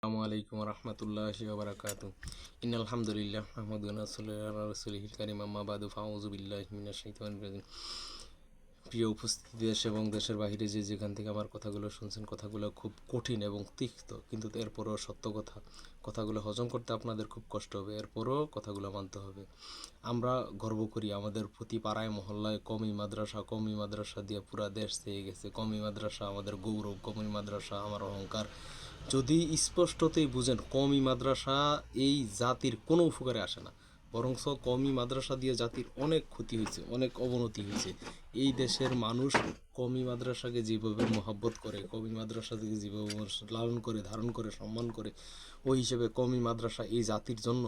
আসসালামু আলাইকুম রহমতুল্লাহি ওয়া বারাকাতুহু। ইন্নাল হামদুলিল্লাহ নাহমাদুহু ওয়া নসল্লি আলা রাসূলিহিল কারীম, আম্মা বাদু, ফাউযু বিল্লাহি মিনাশ শাইতানির রাজিম। প্রিয় উপস্থিতি, দেশ এবং দেশের বাইরে যে যেখান থেকে আমার কথাগুলো শুনছেন, কথাগুলো খুব কঠিন এবং তিক্ত, কিন্তু এরপরও সত্য কথাগুলো হজম করতে আপনাদের খুব কষ্ট হবে, এরপরও কথাগুলো মানতে হবে। আমরা গর্ব করি আমাদের প্রতি পাড়ায় মহল্লায় কওমি মাদ্রাসা দিয়ে পুরা দেশ চেয়ে গেছে। কওমি মাদ্রাসা আমাদের গৌরব, কওমি মাদ্রাসা আমার অহংকার। যদি স্পষ্টতই বুঝেন, কওমি মাদ্রাসা এই জাতির কোনো উপকারে আসে না, বরঞ্চ কওমি মাদ্রাসা দিয়ে জাতির অনেক ক্ষতি হয়েছে, অনেক অবনতি হয়েছে। এই দেশের মানুষ কওমি মাদ্রাসাকে যেভাবে মহব্বত করে, কওমি মাদ্রাসাকে যেভাবে লালন করে, ধারণ করে, সম্মান করে, ওই হিসেবে কওমি মাদ্রাসা এই জাতির জন্য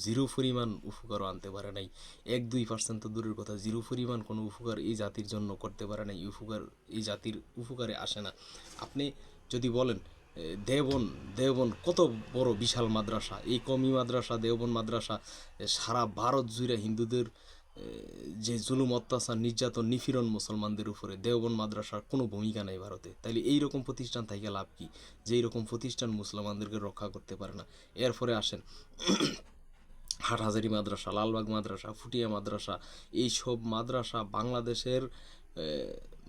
জিরো পরিমাণ উপকারও আনতে পারে নাই। 1-2% তো দূরের কথা, জিরো পরিমাণ কোনো উপকার এই জাতির জন্য করতে পারে নাই। এই জাতির উপকারে আসে না। আপনি যদি বলেন দেওবন কত বড় বিশাল মাদ্রাসা, এই কওমি মাদ্রাসা, দেওবন মাদ্রাসা সারা ভারত জুড়ে হিন্দুদের যে জুলুম, অত্যাচার, নির্যাতন, নিপীড়ন মুসলমানদের উপরে, দেওবন মাদ্রাসার কোনো ভূমিকা নেই ভারতে। তাইলে এইরকম প্রতিষ্ঠান থেকে লাভ কি, যে এইরকম প্রতিষ্ঠান মুসলমানদেরকে রক্ষা করতে পারে না? এরপরে আসেন হাটহাজারী মাদ্রাসা, লালবাগ মাদ্রাসা, ফুটিয়া মাদ্রাসা। এইসব মাদ্রাসা বাংলাদেশের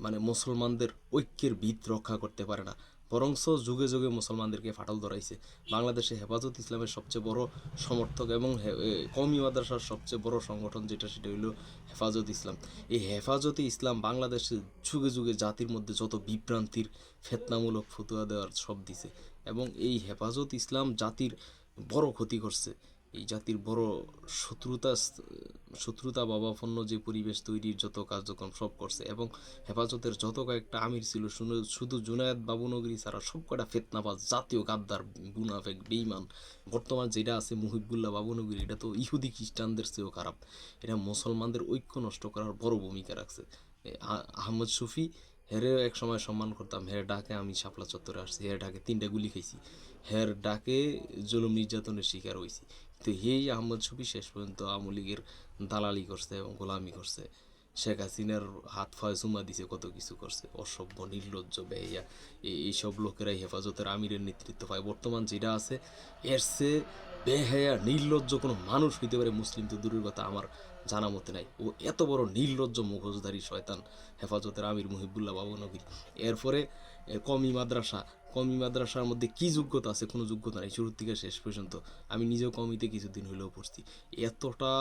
মানে মুসলমানদের ঐক্যের ভিত রক্ষা করতে পারে না, বরঞ্চ যুগে যুগে মুসলমানদেরকে ফাটল ধরাইছে। বাংলাদেশে হেফাজত ইসলামের সবচেয়ে বড় সমর্থক এবং কওমি মাদ্রাসার সবচেয়ে বড় সংগঠন সেটা হইল হেফাজত ইসলাম। এই হেফাজতে ইসলাম বাংলাদেশে যুগে যুগে জাতির মধ্যে যত বিভ্রান্তির, ফেতনামূলক ফতুয়া দেওয়ার সব দিছে, এবং এই হেফাজত ইসলাম জাতির বড় ক্ষতি করছে। এই জাতির বড় শত্রুতা ভাবাপন্ন যে পরিবেশ তৈরির যত কার্যক্রম সব করছে, এবং হেফাজতের যত কয়েকটা আমির ছিল, শুধু জুনায়েদ বাবুনগরী ছাড়া সব কটা ফেতনাবাজ, জাতীয় গাদ্দার, মুনাফেক, বেঈমান। বর্তমান যেটা আছে মুহিবুল্লাহ বাবুনগরী, এটা তো ইহুদি খ্রিস্টানদের চেয়েও খারাপ। এটা মুসলমানদের ঐক্য নষ্ট করার বড় ভূমিকা রাখছে। আহমদ শফি, হেরে এক সময় সম্মান করতাম, হের ডাকে আমি শাপলা চত্বরে আসছি, হের ডাকে 3টা গুলি খাইছি, হের ডাকে জুলুম নির্যাতনের শিকার হয়েছি। তো এই আহমদ শফি শেষ পর্যন্ত আওয়ামী লীগের দালালি করছে এবং গোলামি করছে, শেখ হাসিনার হাত ফায় চুমা দিছে, কত কিছু করছে। অসভ্য, নির্লজ্জ, বেহিয়া এইসব লোকেরাই হেফাজতের আমিরের নেতৃত্ব পায়। বর্তমান যেটা আছে, এর সে বেহায়া নির্লজ্জ কোনো মানুষ হইতে পারে মুসলিম তো দূরের কথা, আমার জানা মতে নাই। ও এত বড় নির্লজ্জ মুখোশধারী শয়তান হেফাজতের আমির মুহিবুল্লাহ বাবুনগরী। এরপরে কওমি মাদ্রাসার মধ্যে কি যোগ্যতা আছে? কোনো যোগ্যতা নেই শুরুর থেকে শেষ পর্যন্ত। আমি নিজেও কওমিতে কিছুদিন হইলেও পড়ছি। এতটা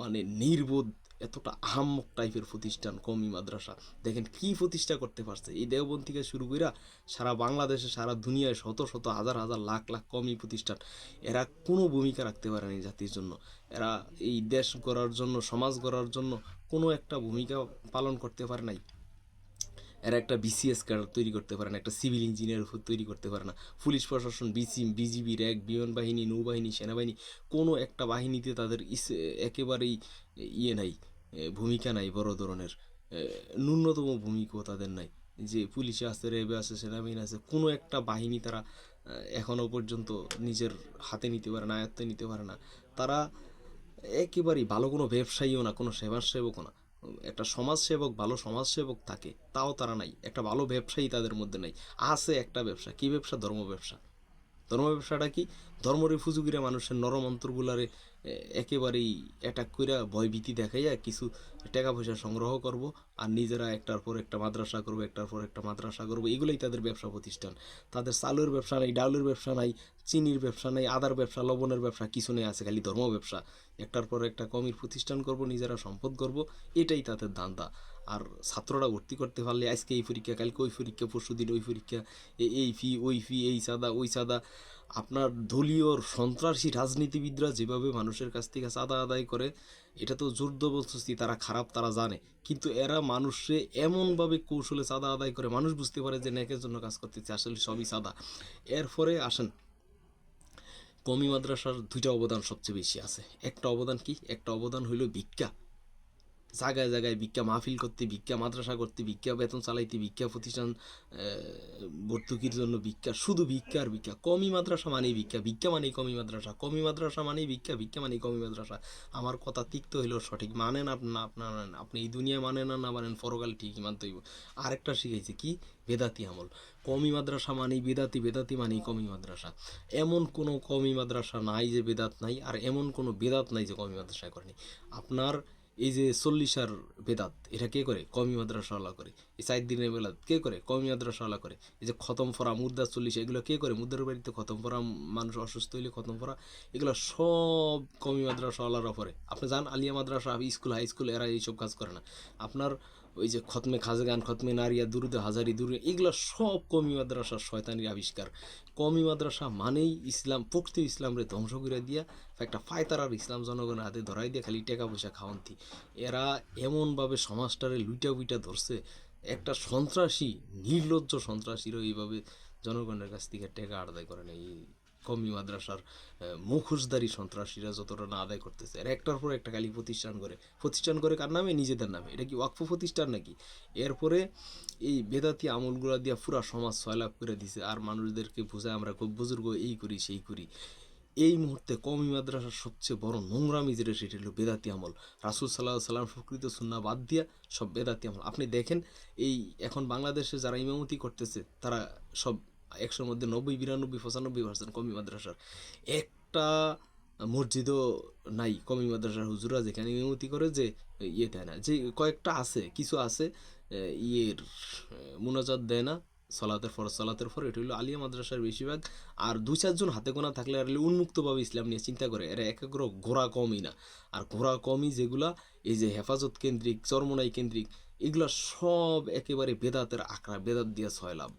মানে নির্বোধ, এতটা আহাম্মক টাইপের প্রতিষ্ঠান কওমি মাদ্রাসা। দেখেন কি প্রতিষ্ঠা করতে পারছে। এই দেওবন্দ থেকে শুরু কইরা সারা বাংলাদেশে, সারা দুনিয়ায় শত শত হাজার হাজার লাখ লাখ কওমি প্রতিষ্ঠান, এরা কোনো ভূমিকা রাখতে পারেনি জাতির জন্য। এরা এই দেশ গড়ার জন্য, সমাজ গড়ার জন্য কোনো একটা ভূমিকা পালন করতে পারে নাই। এরা একটা বিসিএস ক্যাডার তৈরি করতে পারে না, একটা সিভিল ইঞ্জিনিয়ার তৈরি করতে পারে না। পুলিশ প্রশাসন, বিজিবি, র্যাব, বিমান বাহিনী, নৌবাহিনী, সেনাবাহিনী, কোনো একটা বাহিনীতে তাদের একেবারেই নাই, ভূমিকা নাই বড় ধরনের। ন্যূনতম ভূমিকাও তাদের নাই। যে পুলিশে আছে, র্যাবে আছে, সেনাবাহিনী আছে, কোনো একটা বাহিনী তারা এখনও পর্যন্ত নিজের হাতে নিতে পারে না, আয়ত্তে নিতে পারে না। তারা একেবারেই ভালো কোনো ব্যবসায়ীও না, কোনো সেবকও না। একটা সমাজসেবক, ভালো সমাজসেবক থাকে, তাও তারা নাই। একটা ভালো ব্যবসায়ী তাদের মধ্যে নাই। আছে একটা ব্যবসা, কি ব্যবসা? ধর্ম ব্যবসা। ধর্ম ব্যবসাটা কি? ধর্মরে ফুজুগিরা মানুষের নরম অন্তরগুলারে একেবারেই অ্যাটাক কইরা ভয়ভীতি দেখাইয়া কিছু টাকা পয়সা সংগ্রহ করব, আর নিজেরা একটার পর একটা মাদ্রাসা করবো, একটার পর একটা মাদ্রাসা করবো। এগুলোই তাদের ব্যবসা প্রতিষ্ঠান। তাদের চালের ব্যবসা নাই, ডাউলের ব্যবসা নাই, চিনির ব্যবসা নাই, আদার ব্যবসা, লবণের ব্যবসা, কিছু নেই, আছে খালি ধর্ম ব্যবসা। একটার পর একটা কমির প্রতিষ্ঠান করব, নিজেরা সম্পদ করব, এটাই তাদের ধান্দা। আর ছাত্ররা ভর্তি করতে পারলে আজকে এই পরীক্ষা, কালকে ওই পরীক্ষা, পরশু দিন ওই পরীক্ষা, এই ফি ওই ফি, এই চাঁদা ওই চাঁদা। আপনার দলীয় সন্ত্রাসী রাজনীতিবিদরা যেভাবে মানুষের কাছ থেকে চাঁদা আদায় করে, এটা তো জোরদবরদস্তি, তারা খারাপ, তারা জানে, কিন্তু এরা মানুষে এমনভাবে কৌশলে চাঁদা আদায় করে, মানুষ বুঝতে পারে যে ন্যাকের জন্য কাজ করতেছে, আসলে সবই চাঁদা। এরপরে আসেন, কওমি মাদ্রাসার 2টা অবদান সবচেয়ে বেশি আছে। একটা অবদান কি? একটা অবদান হইল ভিক্ষা। জায়গায় জায়গায় ভিক্ষা মাহফিল করতে, ভিক্ষা মাদ্রাসা করতে, ভিক্ষা বেতন চালাইতে, ভিক্ষা প্রতিষ্ঠান ভর্তুকির জন্য ভিক্ষা, শুধু ভিক্ষা আর ভিক্ষা। কওমি মাদ্রাসা মানেই ভিক্ষা, ভিক্ষা মানেই কওমি মাদ্রাসা, কওমি মাদ্রাসা মানেই ভিক্ষা, ভিক্ষা মানেই কওমি মাদ্রাসা। আমার কথা তিক্ত হইলেও সঠিক। মানেন আপনার, আপনি এই দুনিয়ায় মানেন না মানেন, পরকালে ঠিকই মানতে হইব। আরেকটা শিখাইছে কি? বেদাতি আমল। কওমি মাদ্রাসা মানেই বেদাতি, বেদাতি মানেই কওমি মাদ্রাসা। এমন কোনো কওমি মাদ্রাসা নাই যে বেদাত নাই, আর এমন কোনো বেদাত নাই যে কওমি মাদ্রাসায় করেনি। আপনার এই যে 40 বেদাত, এটা কে করে? কওমি মাদ্রাসাওয়ালা করে। এই 4 দিনের বেলাত কে করে? কওমি মাদ্রাসাওয়ালা করে। এই যে খতম পড়া, মুদ্রা 40, এগুলো কে করে? মুদ্রার বাড়িতে খতম পড়া, মানুষ অসুস্থ হইলে খতম পড়া, এগুলো সব কওমি মাদ্রাসাওয়ালারা পড়ে। আপনি যান আলিয়া মাদ্রাসা, স্কুল, হাই স্কুল, এরা এইসব কাজ করে না। আপনার ওই যে খতমে খাজগান, খতমে নারিয়া, দুরুদে হাজারি, দুরুদে, এগুলো সব কওমি মাদ্রাসার শয়তানির আবিষ্কার। কওমি মাদ্রাসা মানেই ইসলাম, প্রকৃত ইসলামরে ধ্বংস করে দিয়া একটা ফায়তারার ইসলাম জনগণের হাতে ধরাই দিয়ে খালি টাকা পয়সা খাওয়ান্তি। এরা এমনভাবে সমাজটারে লুইটা বুইটা ধরছে, একটা সন্ত্রাসী, নির্লজ্জ সন্ত্রাসীরও এইভাবে জনগণের কাছ থেকে টাকা আদায় করে না। এই কওমি মাদ্রাসার মুখোশধারী সন্ত্রাসীরা যতটা না আদায় করতেছে, আর একটার পর একটা খালি প্রতিষ্ঠান করে কার নামে? নিজেদের নামে। এটা কি ওয়াকফ প্রতিষ্ঠান নাকি? এরপরে এই বেদাতি আমলগুলা দিয়া পুরা সমাজ সয়লাভ করে দিছে, আর মানুষদেরকে বোঝায় আমরা খুব বুজুর্গ, এই করি সেই করি। এই মুহূর্তে কওমি মাদ্রাসার সবচেয়ে বড় নোংরামি যেটা, সেটা হলো বেদাতি আমল। রাসূল সাল্লাল্লাহু আলাইহি ওয়াসাল্লাম প্রকৃত সুন্নাহ বাদ দিয়া সব বেদাতি আমল। আপনি দেখেন, এই এখন বাংলাদেশে যারা ইমামতি করতেছে, তারা সব 100-র মধ্যে 90, 92, 95% কওমি মাদ্রাসার। একটা মসজিদও নাই কওমি মাদ্রাসার হুজুরা যেখানে ইমামতি করে যে ইয়ে দেয় না, যে কয়েকটা আছে, কিছু আছে ইয়ের মুনাজাত দেয় না সলাতের পর, এটা হলো আলিয়া মাদ্রাসার বেশিরভাগ। আর 2-4 জন হাতে গোনা থাকলে আর উন্মুক্তভাবে ইসলাম নিয়ে চিন্তা করে, এরা একাগ্র ঘোড়া কমই না। আর ঘোড়া কমই যেগুলা এই যে হেফাজত কেন্দ্রিক, চরমনাই কেন্দ্রিক, এগুলা সব একেবারে বেদাতের আখড়া, বেদাত দিয়ে সয়লাভ।